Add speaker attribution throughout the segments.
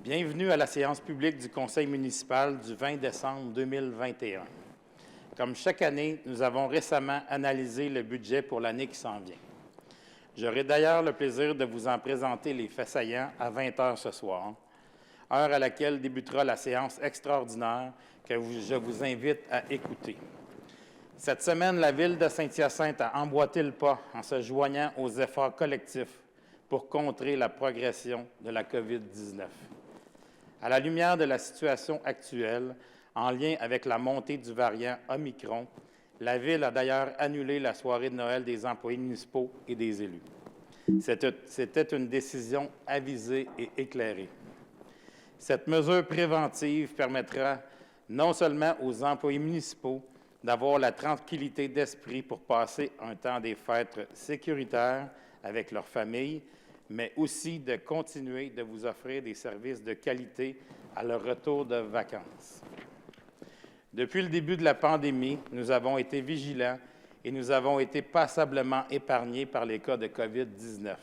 Speaker 1: Bienvenue à la séance publique du Conseil municipal du 20 décembre 2021. Comme chaque année, nous avons récemment analysé le budget pour l'année qui s'en vient. J'aurai d'ailleurs le plaisir de vous en présenter les faits saillants à 20 h ce soir, heure à laquelle débutera la séance extraordinaire que je vous invite à écouter. Cette semaine, la Ville de Saint-Hyacinthe a emboîté le pas en se joignant aux efforts collectifs pour contrer la progression de la COVID-19. À la lumière de la situation actuelle, en lien avec la montée du variant Omicron, la Ville a d'ailleurs annulé la soirée de Noël des employés municipaux et des élus. C'était une décision avisée et éclairée. Cette mesure préventive permettra non seulement aux employés municipaux d'avoir la tranquillité d'esprit pour passer un temps des fêtes sécuritaire avec leur famille, mais aussi de continuer de vous offrir des services de qualité à leur retour de vacances. Depuis le début de la pandémie, nous avons été vigilants et nous avons été passablement épargnés par les cas de COVID-19.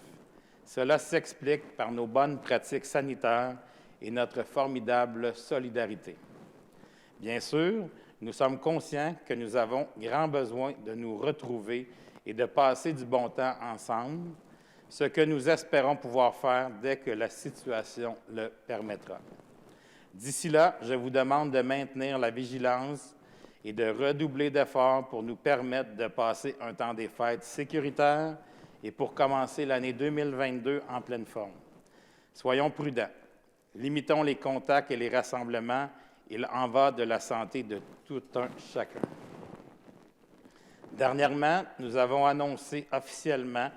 Speaker 1: Cela s'explique par nos bonnes pratiques sanitaires et notre formidable solidarité. Bien sûr, nous sommes conscients que nous avons grand besoin de nous retrouver et de passer du bon temps ensemble, ce que nous espérons pouvoir faire dès que la situation le permettra. D'ici là, je vous demande de maintenir la vigilance et de redoubler d'efforts pour nous permettre de passer un temps des fêtes sécuritaire et pour commencer l'année 2022 en pleine forme. Soyons prudents, limitons les contacts et les rassemblements, il en va de la santé de tout un chacun. Dernièrement, nous avons annoncé officiellement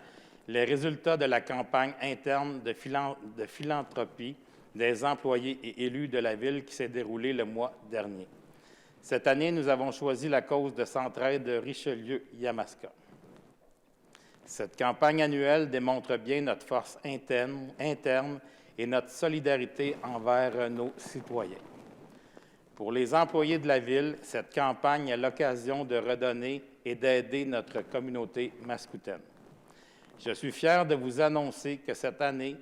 Speaker 1: les résultats de la campagne interne de philanthropie des employés et élus de la Ville qui s'est déroulée le mois dernier. Cette année, nous avons choisi la cause de Centraide de Richelieu-Yamaska. Cette campagne annuelle démontre bien notre force interne et notre solidarité envers nos citoyens. Pour les employés de la Ville, cette campagne est l'occasion de redonner et d'aider notre communauté mascoutaine. Je suis fier de vous annoncer que cette année,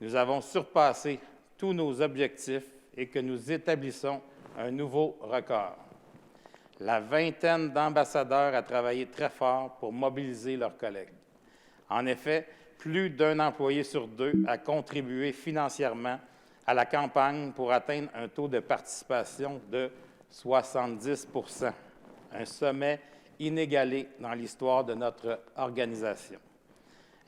Speaker 1: nous avons surpassé tous nos objectifs et que nous établissons un nouveau record. La vingtaine d'ambassadeurs a travaillé très fort pour mobiliser leurs collègues. En effet, plus d'un employé sur deux a contribué financièrement à la campagne pour atteindre un taux de participation de 70 %, un sommet inégalé dans l'histoire de notre organisation.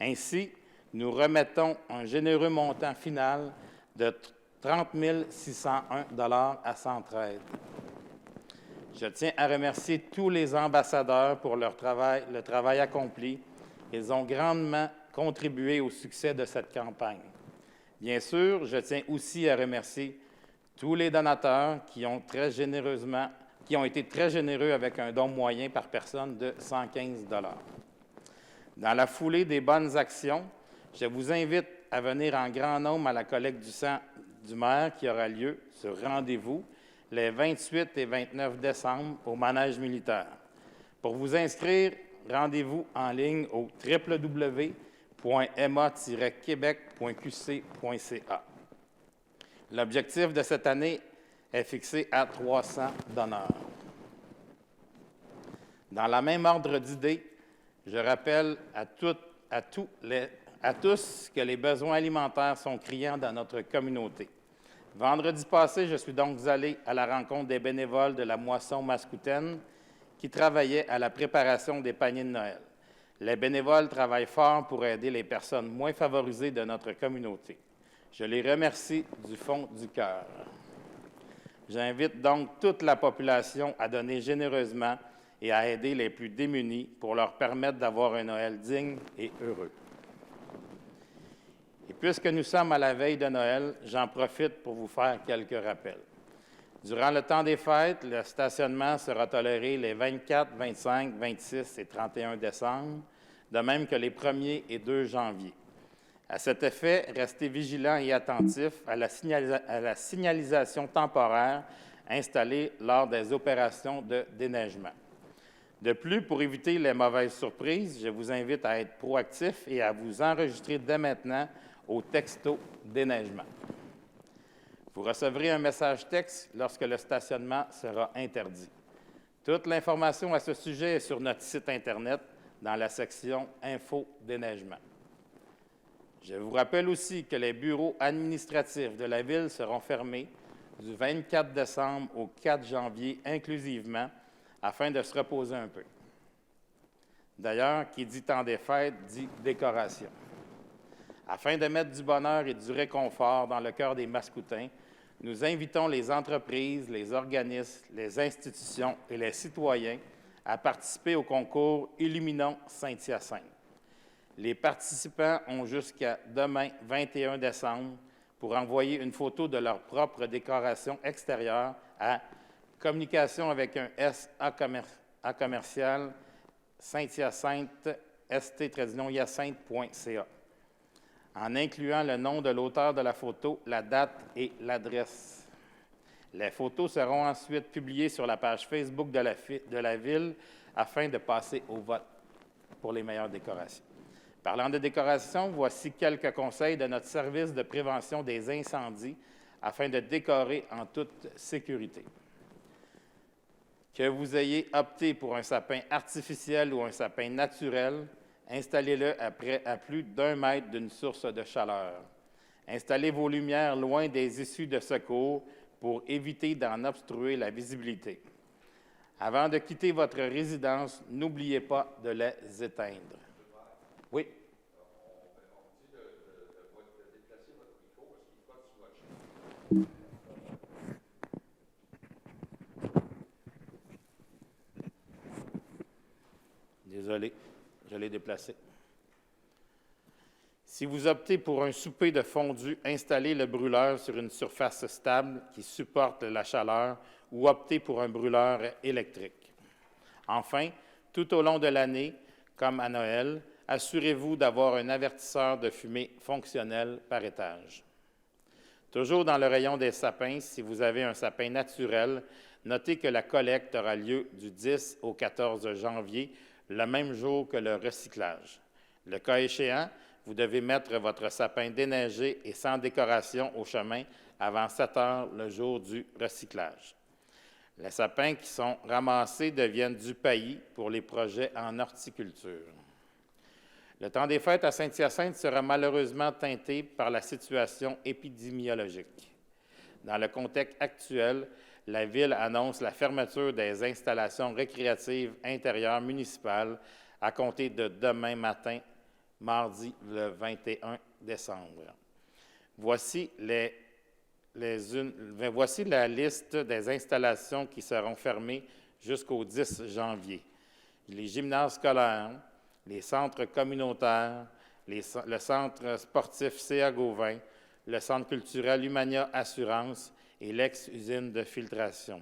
Speaker 1: Ainsi, nous remettons un généreux montant final de 30 601 $ à Centraide. Je tiens à remercier tous les ambassadeurs pour le travail accompli. Ils ont grandement contribué au succès de cette campagne. Bien sûr, je tiens aussi à remercier tous les donateurs qui ont été très généreux avec un don moyen par personne de 115 $. Dans la foulée des bonnes actions, je vous invite à venir en grand nombre à la collecte du sang du maire qui aura lieu sur rendez-vous les 28 et 29 décembre au manège militaire. Pour vous inscrire, rendez-vous en ligne au www.ma-quebec.qc.ca. L'objectif de cette année est fixé à 300 donneurs. Dans la même ordre d'idées, je rappelle à tous que les besoins alimentaires sont criants dans notre communauté. Vendredi passé, je suis donc allé à la rencontre des bénévoles de la moisson mascoutaine qui travaillaient à la préparation des paniers de Noël. Les bénévoles travaillent fort pour aider les personnes moins favorisées de notre communauté. Je les remercie du fond du cœur. J'invite donc toute la population à donner généreusement et à aider les plus démunis pour leur permettre d'avoir un Noël digne et heureux. Et puisque nous sommes à la veille de Noël, j'en profite pour vous faire quelques rappels. Durant le temps des fêtes, le stationnement sera toléré les 24, 25, 26 et 31 décembre, de même que les 1er et 2 janvier. À cet effet, restez vigilants et attentifs à la signalisation temporaire installée lors des opérations de déneigement. De plus, pour éviter les mauvaises surprises, je vous invite à être proactifs et à vous enregistrer dès maintenant au texto déneigement. Vous recevrez un message texte lorsque le stationnement sera interdit. Toute l'information à ce sujet est sur notre site Internet dans la section « Info déneigement ». Je vous rappelle aussi que les bureaux administratifs de la Ville seront fermés du 24 décembre au 4 janvier inclusivement afin de se reposer un peu. D'ailleurs, qui dit temps des fêtes dit décoration. Afin de mettre du bonheur et du réconfort dans le cœur des Mascoutins, nous invitons les entreprises, les organismes, les institutions et les citoyens à participer au concours Illuminons Saint-Hyacinthe. Les participants ont jusqu'à demain, 21 décembre, pour envoyer une photo de leur propre décoration extérieure à communication avec un S à commercial Saint-Hyacinthe, st-hyacinthe.ca, en incluant le nom de l'auteur de la photo, la date et l'adresse. Les photos seront ensuite publiées sur la page Facebook de la Ville afin de passer au vote pour les meilleures décorations. Parlant de décoration, voici quelques conseils de notre service de prévention des incendies afin de décorer en toute sécurité. Que vous ayez opté pour un sapin artificiel ou un sapin naturel, installez-le à plus d'1 mètre d'une source de chaleur. Installez vos lumières loin des issues de secours pour éviter d'en obstruer la visibilité. Avant de quitter votre résidence, n'oubliez pas de les éteindre. Oui. On dit de déplacer votre micro parce qu'il frotte sur votre chaise. Désolé, je l'ai déplacé. Si vous optez pour un souper de fondu, installez le brûleur sur une surface stable qui supporte la chaleur ou optez pour un brûleur électrique. Enfin, tout au long de l'année, comme à Noël, assurez-vous d'avoir un avertisseur de fumée fonctionnel par étage. Toujours dans le rayon des sapins, si vous avez un sapin naturel, notez que la collecte aura lieu du 10 au 14 janvier, le même jour que le recyclage. Le cas échéant, vous devez mettre votre sapin déneigé et sans décoration au chemin avant 7 heures le jour du recyclage. Les sapins qui sont ramassés deviennent du paillis pour les projets en horticulture. Le temps des fêtes à Saint-Hyacinthe sera malheureusement teinté par la situation épidémiologique. Dans le contexte actuel, la Ville annonce la fermeture des installations récréatives intérieures municipales à compter de demain matin, mardi le 21 décembre. Voici la liste des installations qui seront fermées jusqu'au 10 janvier. Les gymnases scolaires, les centres communautaires, le centre sportif C.A. Gauvin, le centre culturel Humania Assurance et l'ex-usine de filtration.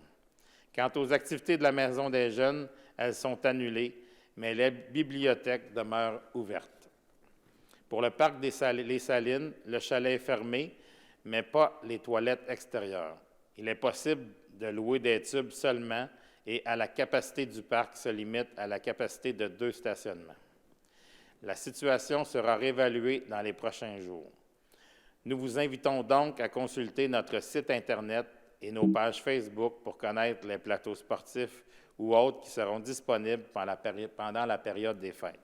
Speaker 1: Quant aux activités de la Maison des jeunes, elles sont annulées, mais les bibliothèques demeurent ouvertes. Pour le parc des Salines, le chalet est fermé, mais pas les toilettes extérieures. Il est possible de louer des tubes seulement et la capacité du parc se limite à la capacité de 2 stationnements. La situation sera réévaluée dans les prochains jours. Nous vous invitons donc à consulter notre site Internet et nos pages Facebook pour connaître les plateaux sportifs ou autres qui seront disponibles pendant la période des fêtes.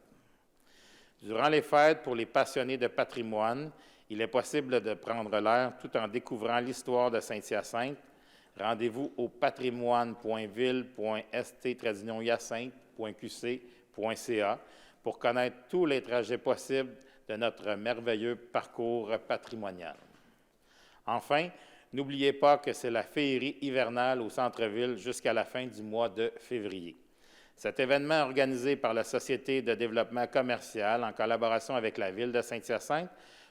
Speaker 1: Durant les fêtes, pour les passionnés de patrimoine, il est possible de prendre l'air tout en découvrant l'histoire de Saint-Hyacinthe. Rendez-vous au patrimoine.ville.st-hyacinthe.qc.ca pour connaître tous les trajets possibles de notre merveilleux parcours patrimonial. Enfin, n'oubliez pas que c'est la féerie hivernale au centre-ville jusqu'à la fin du mois de février. Cet événement organisé par la Société de développement commercial en collaboration avec la Ville de Saint-Hyacinthe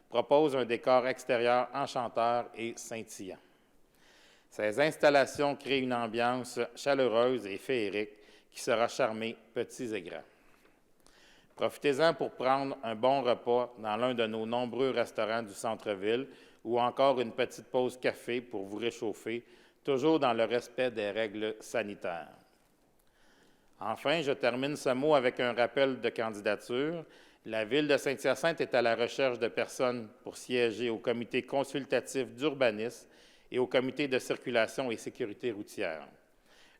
Speaker 1: propose un décor extérieur enchanteur et scintillant. Ces installations créent une ambiance chaleureuse et féerique qui sera charmer petits et grands. Profitez-en pour prendre un bon repas dans l'un de nos nombreux restaurants du centre-ville ou encore une petite pause café pour vous réchauffer, toujours dans le respect des règles sanitaires. Enfin, je termine ce mot avec un rappel de candidature. La Ville de Saint-Hyacinthe est à la recherche de personnes pour siéger au comité consultatif d'urbanisme et au Comité de circulation et sécurité routière.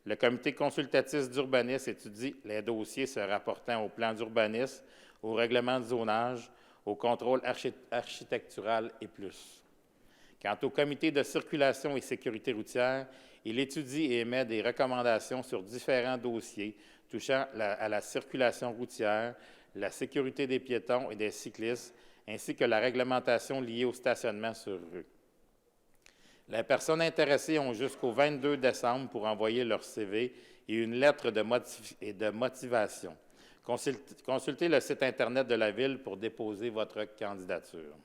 Speaker 1: Le Comité consultatif d'urbanisme étudie les dossiers se rapportant au plan d'urbanisme, au règlement de zonage, au contrôle architectural et plus. Quant au Comité de circulation et sécurité routière, il étudie et émet des recommandations sur différents dossiers touchant à la circulation routière, la sécurité des piétons et des cyclistes, ainsi que la réglementation liée au stationnement sur rue. Les personnes intéressées ont jusqu'au 22 décembre pour envoyer leur CV et une lettre de motivation. Consultez le site Internet de la Ville pour déposer votre candidature.